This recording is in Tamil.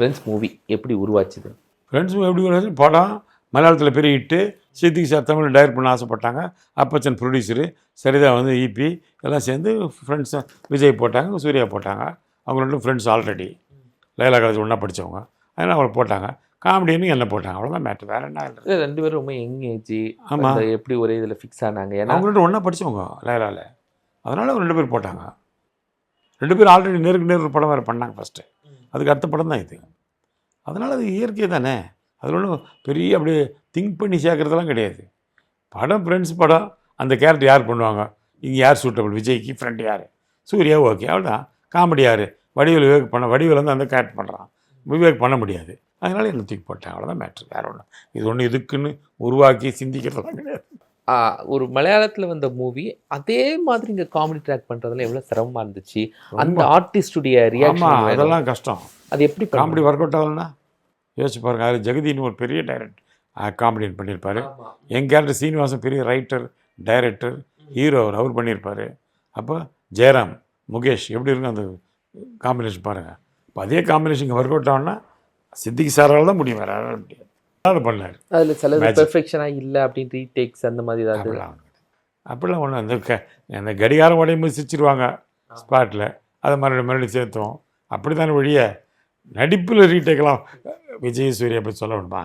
ஃப்ரெண்ட்ஸ் மூவி எப்படி உருவாச்சுது? ஃப்ரெண்ட்ஸ் எப்படி உருவாச்சு? படம் மலையாளத்தில் பெரிய hit. Siddique sir Tamil direct பண்ண ஆசைப்பட்டாங்க. அப்பச்சன் ப்ரொடியூசரு, சரிதா வந்து இபி எல்லாம் சேர்ந்து ஃப்ரெண்ட்ஸ் விஜய் போட்டாங்க, சூர்யா போட்டாங்க. அவங்க ரெண்டும் ஃப்ரெண்ட்ஸ் ஆல்ரெடி லைலா காலேஜ் ஒன்றா படித்தவங்க. அதனால் அவங்கள போட்டாங்க. காமெடின்னு என்ன போட்டாங்க, அவ்வளோதான் மேட்ரு, வேறு என்ன இல்லை. இல்லை, 2 பேரும் ரொம்ப யங் ஏஜ். ஆமாம், எப்படி ஒரே இதில் ஃபிக்ஸ் ஆனாங்க? ஏன்னா அவங்க ரெண்டும் ஒன்றா படித்தவங்க லைலாவில். அதனால் அவங்க 2 பேர் போட்டாங்க. 2 பேரும் ஆல்ரெடி நேருக்கு நேர் ஒரு படம் வேறு பண்ணாங்க ஃபஸ்ட்டு. அதுக்கு அடுத்த படம் தான் இது. அதனால் அது இயற்கை தானே. அதில் ஒன்றும் பெரிய அப்படியே திங்க் பண்ணி சேர்க்குறதெல்லாம் கிடையாது. படம் ஃப்ரெண்ட்ஸ் படம். அந்த கேரக்டர் யார் பண்ணுவாங்க, இங்கே யார் சூட்டபிள், விஜய்க்கு ஃப்ரெண்ட் யார், சூர்யா ஓகே, அவ்வளோதான். காமெடி யார், வடிவேல் விவேக் வடிவேல் வந்து அந்த கேரக்டர் பண்ணுறான், விவேக் பண்ண முடியாது. அதனால் என்ன தூக்கி போட்டேன், அவ்வளோதான் மேட்ரு, வேறு ஒன்று. இது ஒன்று இதுக்குன்னு உருவாக்கி சிந்திக்கிறதெல்லாம் கிடையாது. ஒரு மலையாளத்தில் வந்த மூவி அதே மாதிரி இங்கே காமெடி ட்ராக் பண்ணுறதுல எவ்வளோ சிரமமாக இருந்துச்சு? அந்த ஆர்டிஸ்டுடைய ரியாக்ஷன் அதெல்லாம் கஷ்டம். அது எப்படி காமெடி ஒர்க் அவுட் ஆகலன்னா யோசிச்சு பாருங்க. அது ஜெகதின்னு ஒரு பெரிய டைரக்டர் காமெடியன் பண்ணியிருப்பார். என் கேரக்டர் சீனிவாசன் பெரிய ரைட்டர், டைரக்டர், ஹீரோ அவர் பண்ணியிருப்பார். அப்போ ஜெயராம், முகேஷ் எப்படி இருக்கும் அந்த காம்பினேஷன் பாருங்கள். இப்போ அதே காம்பினேஷன் இங்கே ஒர்க் அவுட் ஆகுனா சித்திக் சாரால் தான் முடியும், வேறு யாராலும் முடியாது. அதை பண்ணார். அதில் சில பெர்ஃபெக்ஷனாக இல்லை அப்படின்னு ரீடேக்ஸ் அந்த மாதிரி ஏதாவது? அப்படிலாம் ஒன்று அந்த கடிகாரம் உடையும் போது சிரிச்சிருவாங்க ஸ்பாட்டில், அதை மறுபடியும் சேர்த்தோம். அப்படி தானே வழிய நடிப்பில் ரீடேக்கெல்லாம் விஜய் சூர்யா பற்றி சொல்ல வேணுமா?